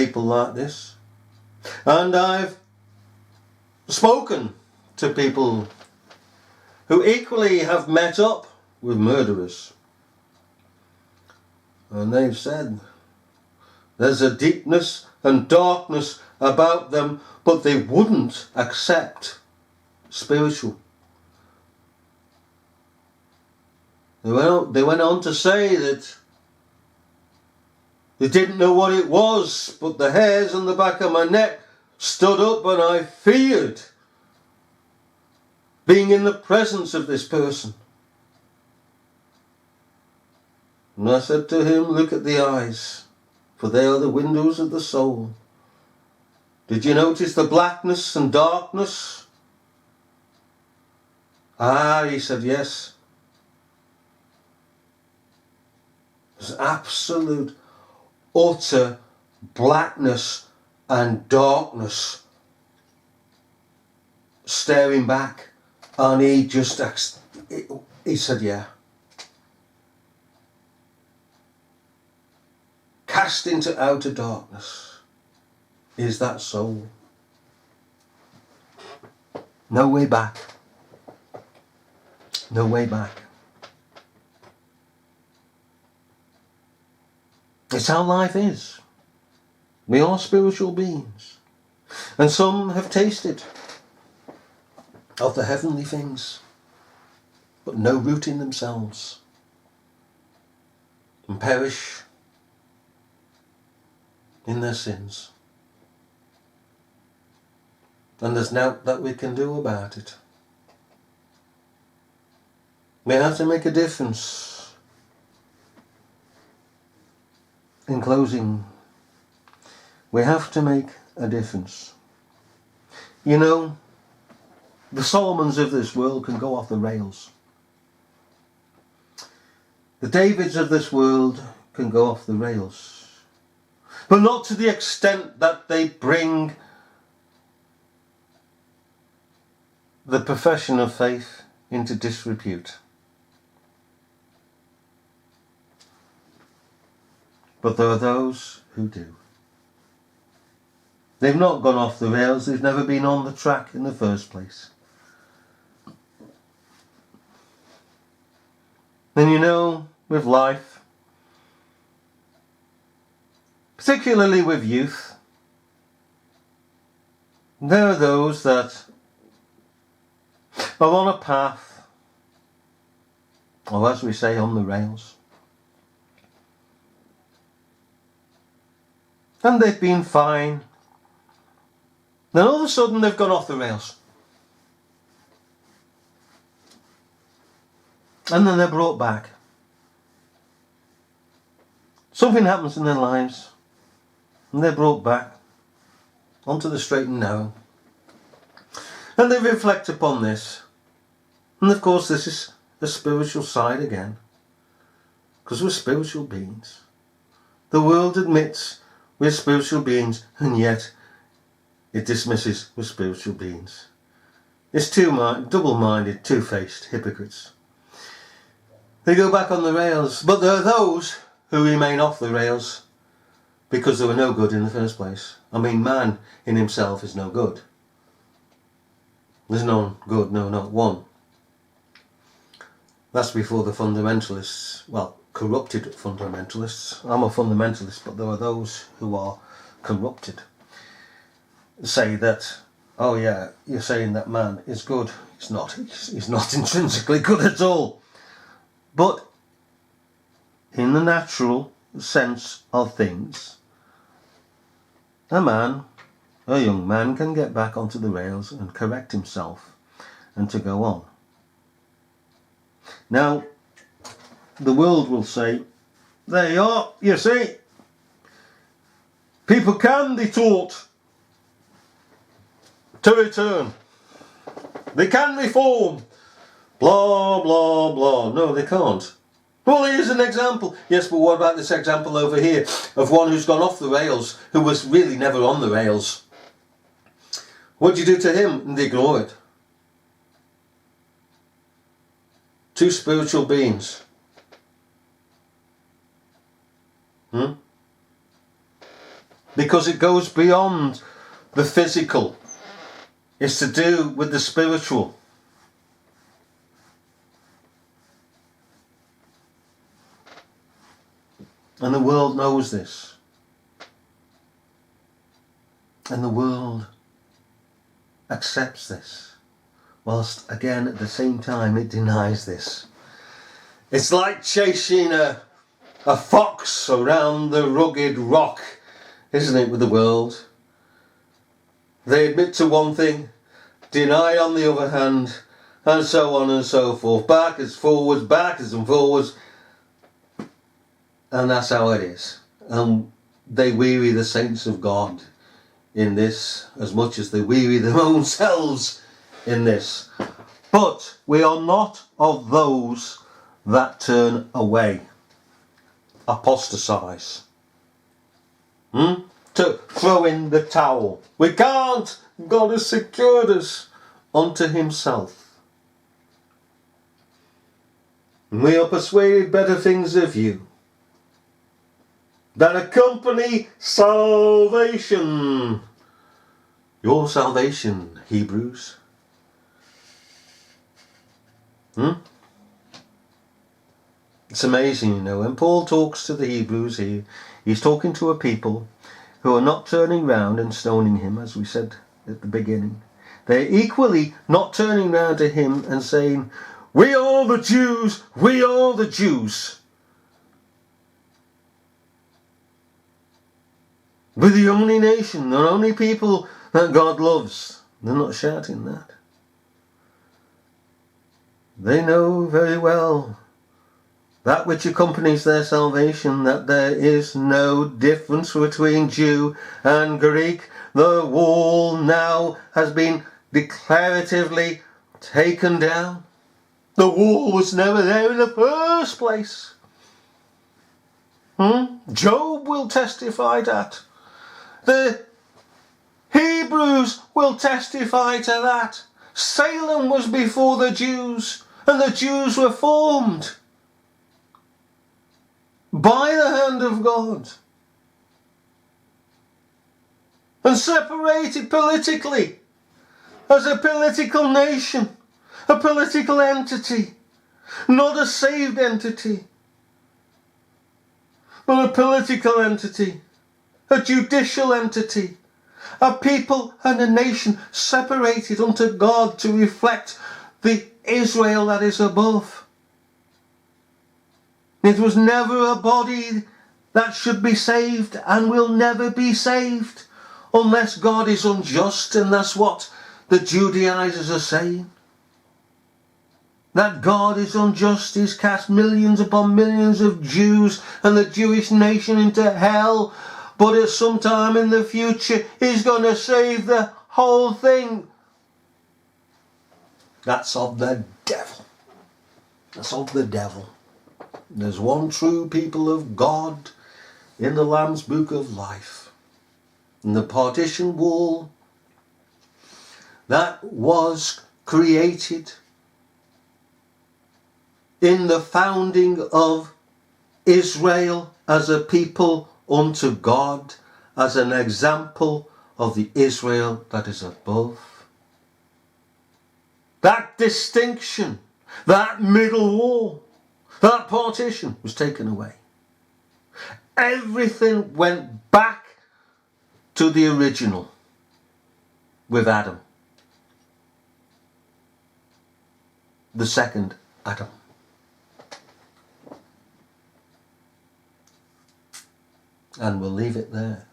people like this. And I've spoken to people who equally have met up with murderers. And they've said there's a deepness and darkness about them, but they wouldn't accept spiritual. They went on to say that they didn't know what it was, but the hairs on the back of my neck stood up and I feared being in the presence of this person. And I said to him, look at the eyes, for they are the windows of the soul. Did you notice the blackness and darkness? Ah, he said, yes. There's absolute, utter blackness and darkness staring back. And he said, yeah. Cast into outer darkness is that soul. No way back. No way back. It's how life is. We are spiritual beings. And some have tasted of the heavenly things, but no root in themselves, and perish in their sins. And there's naught that we can do about it. We have to make a difference. In closing, we have to make a difference. You know, the Solomons of this world can go off the rails. The Davids of this world can go off the rails. But not to the extent that they bring the profession of faith into disrepute. But there are those who do. They've not gone off the rails, they've never been on the track in the first place. And you know, with life, particularly with youth, there are those that are on a path, or as we say, on the rails. And they've been fine. Then all of a sudden they've gone off the rails. And then they're brought back. Something happens in their lives and they're brought back onto the straight and narrow. And they reflect upon this. And of course this is the spiritual side again. Because we're spiritual beings. The world admits we're spiritual beings, and yet it dismisses we're spiritual beings. It's double-minded, two-faced hypocrites. They go back on the rails, but there are those who remain off the rails because they were no good in the first place. I mean, man in himself is no good. There's none good, no, not one. That's before the fundamentalists, well, corrupted fundamentalists. I'm a fundamentalist, but there are those who are corrupted. Say that, oh yeah, you're saying that man is good. He's not. He's not intrinsically good at all. But in the natural sense of things, a young man can get back onto the rails and correct himself and to go on. Now, the world will say, there you are, you see, people can be taught to return. They can reform. Blah, blah, blah. No, they can't. Well, here's an example. Yes, but what about this example over here of one who's gone off the rails, who was really never on the rails? What do you do to him? And they ignore it. Two spiritual beings. because it goes beyond the physical. It's to do with the spiritual. And the world knows this. And the world accepts this, whilst again at the same time it denies this. It's like chasing a fox around the rugged rock, isn't it, with the world? They admit to one thing, deny on the other hand, and so on and so forth. Backwards, and forwards. And that's how it is. And they weary the saints of God in this as much as they weary their own selves in this. But we are not of those that turn away, apostatize, to throw in the towel. We can't. God has secured us unto himself. And we are persuaded better things of you, that accompany salvation. Your salvation, Hebrews. It's amazing, you know, when Paul talks to the Hebrews here, he's talking to a people who are not turning round and stoning him, as we said at the beginning. They're equally not turning round to him and saying, we are the Jews, we are the Jews. We're the only nation, the only people that God loves. They're not shouting that. They know very well that which accompanies their salvation, that there is no difference between Jew and Greek. The wall now has been declaratively taken down. The wall was never there in the first place. Job will testify that. The Hebrews will testify to that. Salem was before the Jews, and the Jews were formed by the hand of God and separated politically as a political nation, a political entity, not a saved entity, but a political entity, a judicial entity, a people and a nation separated unto God to reflect the Israel that is above. It was never a body that should be saved and will never be saved unless God is unjust, and that's what the Judaizers are saying. That God is unjust, he's cast millions upon millions of Jews and the Jewish nation into hell, but at some time in the future he's going to save the whole thing. That's of the devil. That's of the devil. There's one true people of God in the Lamb's Book of Life. And the partition wall that was created in the founding of Israel as a people unto God, as an example of the Israel that is above. That distinction, that middle wall, that partition was taken away. Everything went back to the original with Adam, the second Adam. And we'll leave it there.